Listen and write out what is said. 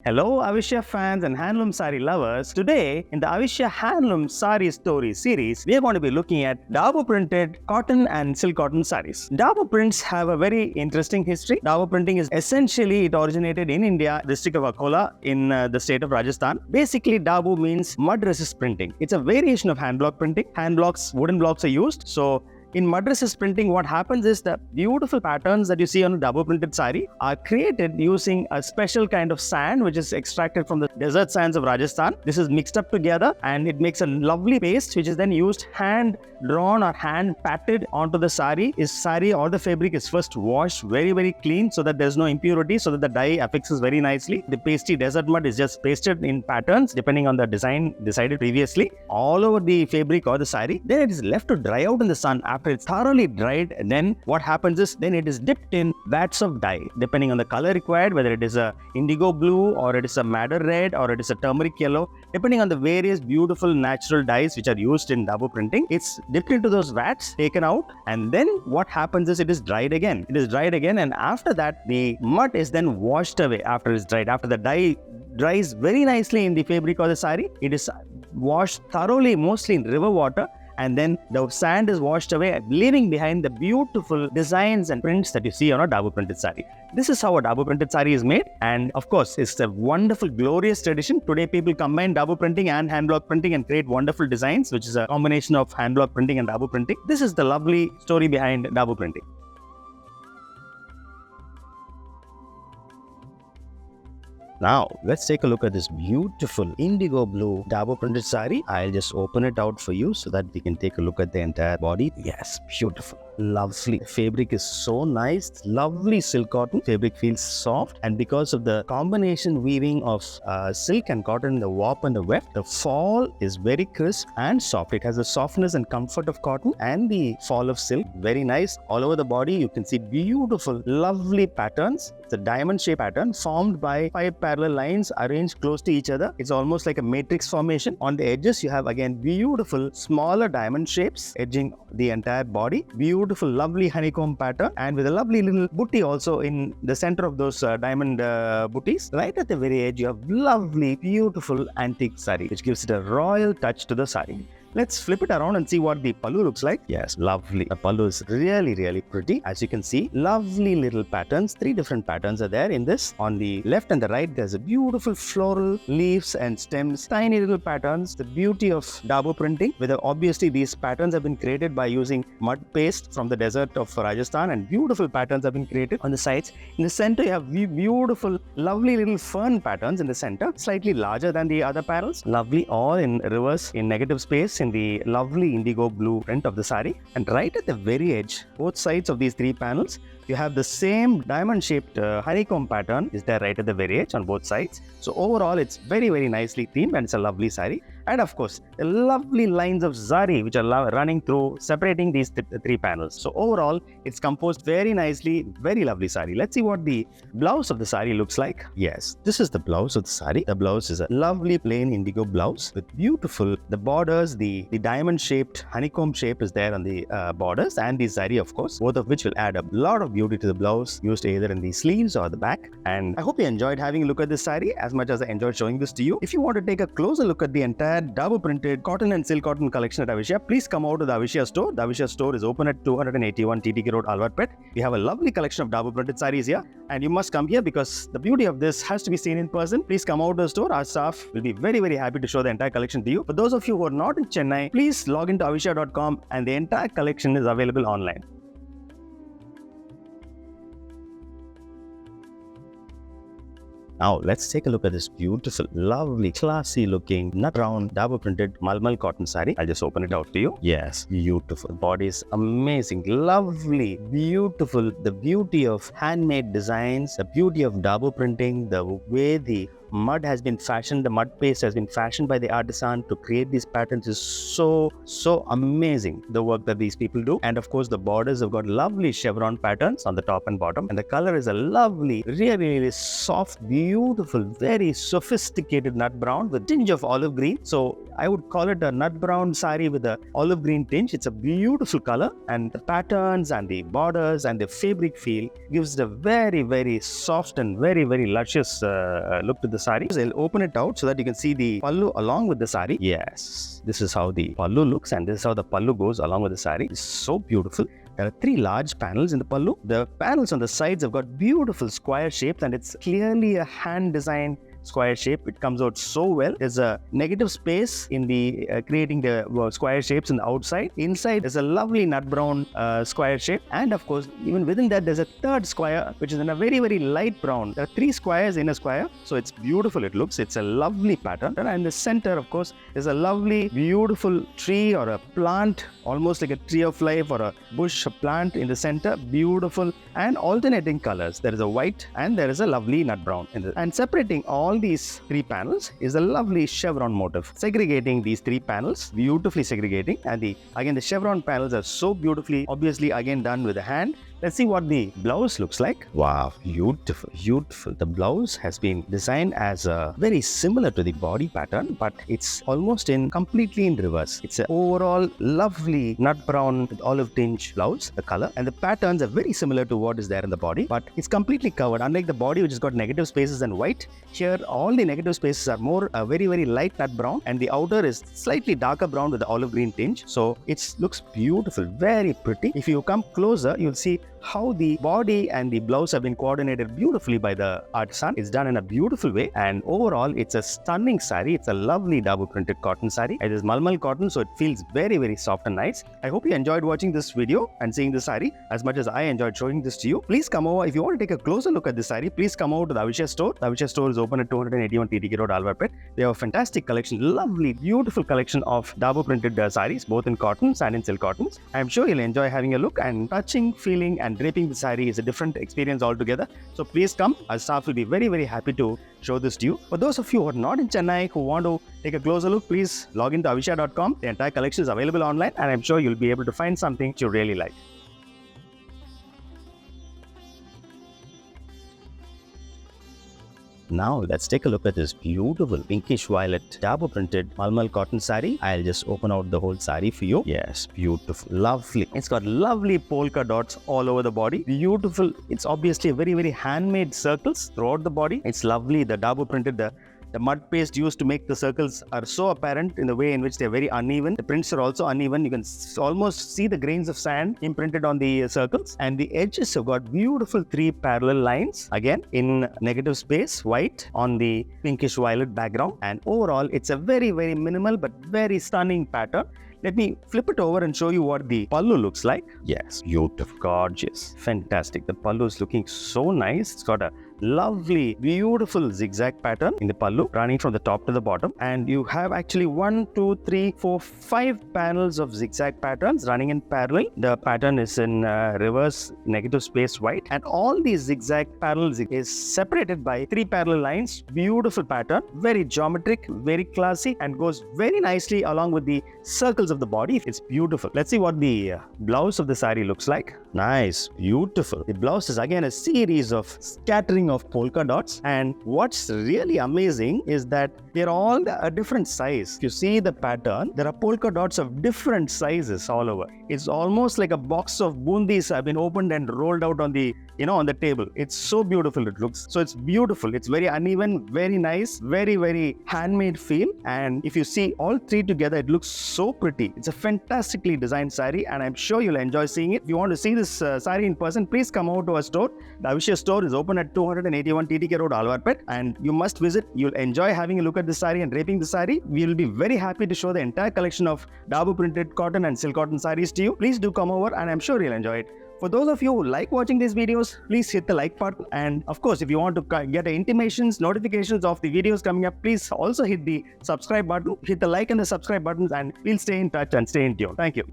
Hello, Avishya fans and handloom sari lovers. Today, in the Avishya Handloom Sari Story series, we are going to be looking at Dabu printed cotton and silk cotton saris. Dabu prints have a very interesting history. Dabu printing is essentially, it originated in India, district of Akola in the state of Rajasthan. Basically, Dabu means mud resist printing. It's a variation of hand block printing. Hand blocks, wooden blocks are used. So, in mud resist printing, what happens is the beautiful patterns that you see on a double printed sari are created using a special kind of sand which is extracted from the desert sands of Rajasthan. This is mixed up together and it makes a lovely paste which is then used hand drawn or hand patted onto the sari. Sari or the fabric is first washed very clean so that there's no impurity, so that the dye affixes very nicely. The pasty desert mud is just pasted in patterns depending on the design decided previously all over the fabric or the sari. Then it is left to dry out in the sun. After it's thoroughly dried, then what happens is then it is dipped in vats of dye depending on the color required, whether it is a indigo blue or it is a madder red or it is a turmeric yellow, depending on the various beautiful natural dyes which are used in Dabu printing. It's dipped into those vats, taken out, and then what happens is it is dried again. And after that the mud is then washed away after it's dried. After the dye dries very nicely in the fabric or the sari, it is washed thoroughly, mostly in river water, and then the sand is washed away, leaving behind the beautiful designs and prints that you see on a Dabu printed sari. This is how a Dabu printed sari is made, and of course, it's a wonderful, glorious tradition. Today, people combine Dabu printing and hand block printing and create wonderful designs, which is a combination of hand block printing and Dabu printing. This is the lovely story behind Dabu printing. Now, let's take a look at this beautiful indigo blue Dabu printed sari. I'll just open it out for you so that we can take a look at the entire body. Yes, beautiful. Lovely. Fabric is so nice. Lovely silk cotton. Fabric feels soft, and because of the combination weaving of silk and cotton, the warp and the weft, the fall is very crisp and soft. It has the softness and comfort of cotton and the fall of silk. Very nice. All over the body, you can see beautiful, lovely patterns. It's a diamond shape pattern formed by 5 parallel lines arranged close to each other. It's almost like a matrix formation. On the edges, you have again beautiful smaller diamond shapes edging the entire body. Beautiful, lovely honeycomb pattern, and with a lovely little booty also in the center of those diamond booties. Right at the very edge, you have lovely, beautiful antique sari, which gives it a royal touch to the sari. Let's flip it around and see what the pallu looks like. Yes, lovely. The pallu is really pretty. As you can see, lovely little patterns. 3 different patterns are there in this. On the left and the right, there's a beautiful floral leaves and stems. Tiny little patterns. The beauty of Dabu printing, whether obviously these patterns have been created by using mud paste from the desert of Rajasthan, and beautiful patterns have been created on the sides. In the center, you have beautiful, lovely little fern patterns in the center, slightly larger than the other panels. Lovely, all in reverse, in negative space, in the lovely indigo blue print of the sari. And right at the very edge, both sides of these 3 panels, you have the same diamond shaped honeycomb pattern is there right at the very edge on both sides. So overall, it's very nicely themed, and it's a lovely sari. And of course, the lovely lines of zari which are running through, separating these 3 panels. So overall, it's composed very nicely, very lovely sari. Let's see what the blouse of the sari looks like. Yes, this is the blouse of the sari. The blouse is a lovely plain indigo blouse with beautiful, the borders, the diamond shaped honeycomb shape is there on the borders, and the zari, of course, both of which will add a lot of beauty to the blouse, used either in the sleeves or the back. And I hope you enjoyed having a look at this sari as much as I enjoyed showing this to you. If you want to take a closer look at the entire Dabu printed cotton and silk cotton collection at Avishya, please come out to the Avishya store. The Avishya store is open at 281 TTK Road, Alwarpet. We have a lovely collection of Dabu printed saris here, and you must come here because the beauty of this has to be seen in person. Please come out to the store. Our staff will be very happy to show the entire collection to you. For those of you who are not in Chennai, please log into avishya.com, and the entire collection is available online. Now, let's take a look at this beautiful, lovely, classy looking nut brown Dabu printed malmal cotton sari. I'll just open it out to you. Yes, beautiful. Body is amazing, lovely, beautiful. The beauty of handmade designs, the beauty of Dabu printing, the way the mud has been fashioned, the mud paste has been fashioned by the artisan to create these patterns is so amazing, the work that these people do. And of course, the borders have got lovely chevron patterns on the top and bottom, and the color is a lovely, really soft, beautiful, very sophisticated nut brown with a tinge of olive green. So I would call it a nut brown sari with a olive green tinge. It's a beautiful color, and the patterns and the borders and the fabric feel gives it a very soft and very luscious look to the the sari. I'll open it out so that you can see the pallu along with the sari. Yes, this is how the pallu looks, and this is how the pallu goes along with the sari. It's so beautiful. There are 3 large panels in the pallu. The panels on the sides have got beautiful square shapes, and it's clearly a hand designed square shape. It comes out so well. There's a negative space in the creating the square shapes in the outside. Inside there's a lovely nut brown square shape, and of course even within that there's a third square which is in a very, very light brown. There are 3 squares in a square, so it's beautiful. It looks, it's a lovely pattern. And in the center, of course, there's a lovely beautiful tree or a plant, almost like a tree of life or a bush, a plant in the center. Beautiful and alternating colors. There is a white and there is a lovely nut brown and separating all these 3 panels is a lovely chevron motif, segregating these 3 panels, beautifully segregating. And the chevron panels are so beautifully, obviously again done with the hand. Let's see what the blouse looks like. Wow, beautiful, beautiful. The blouse has been designed as very similar to the body pattern, but it's almost completely in reverse. It's an overall lovely nut brown with olive tinge blouse, the color, and the patterns are very similar to what is there in the body, but it's completely covered. Unlike the body, which has got negative spaces and white, here all the negative spaces are more very, very light nut brown, and the outer is slightly darker brown with the olive green tinge. So it looks beautiful, very pretty. If you come closer, you'll see how the body and the blouse have been coordinated beautifully by the artisan. It's done in a beautiful way, and overall it's a stunning sari. It's a lovely Dabu printed cotton sari. It is malmal cotton, so it feels very, very soft and nice. I hope you enjoyed watching this video and seeing the sari as much as I enjoyed showing this to you. Please come over. If you want to take a closer look at this sari, please come over to the Avishya store. The Avishya store is open at 281 TTK Road, Alwarpet. They have a fantastic collection, lovely, beautiful collection of Dabu printed saris, both in cottons and in silk cottons. I'm sure you'll enjoy having a look, and touching, feeling and draping the sari is a different experience altogether. So please come. Our staff will be very, very happy to show this to you. For those of you who are not in Chennai, who want to take a closer look, please log into avishya.com. The entire collection is available online, and I'm sure you'll be able to find something you really like. Now let's take a look at this beautiful pinkish violet Dabu printed malmal cotton sari. I'll just open out the whole sari for you. Yes, beautiful, lovely. It's got lovely polka dots all over the body. Beautiful. It's obviously very, very handmade circles throughout the body. It's lovely. The Dabu printed, the mud paste used to make the circles are so apparent in the way in which they're very uneven. The prints are also uneven. You can almost see the grains of sand imprinted on the circles, and the edges have got beautiful 3 parallel lines, again in negative space, white on the pinkish violet background. And overall it's a very, very minimal but very stunning pattern. Let me flip it over and show you what the pallu looks like. Yes, beautiful, gorgeous, fantastic. The pallu is looking so nice. It's got a lovely, beautiful zigzag pattern in the pallu running from the top to the bottom, and you have actually 1, 2, 3, 4, 5 panels of zigzag patterns running in parallel. The pattern is in reverse negative space white, and all these zigzag panels is separated by 3 parallel lines. Beautiful pattern, very geometric, very classy, and goes very nicely along with the circles of the body. It's beautiful. Let's see what the blouse of the sari looks like. Nice, beautiful. The blouse is again a series of scattering of polka dots, and what's really amazing is that they're all a different size. If you see the pattern, there are polka dots of different sizes all over. It's almost like a box of bundis have been opened and rolled out on the on the table. It's so beautiful it looks. So it's beautiful. It's very uneven, very nice, very, very handmade feel. And if you see all 3 together, it looks so pretty. It's a fantastically designed sari, and I'm sure you'll enjoy seeing it. If you want to see this sari in person, please come over to our store. The Avishya store is open at 281 TTK Road, Alwarpet, and you must visit. You'll enjoy having a look at the sari and draping the sari. We'll be very happy to show the entire collection of Dabu printed cotton and silk cotton saris to you. Please do come over, and I'm sure you'll enjoy it. For those of you who like watching these videos, please hit the like button. And of course, if you want to get intimations, notifications of the videos coming up, please also hit the subscribe button, hit the like and the subscribe buttons, and we'll stay in touch and stay in tune. Thank you.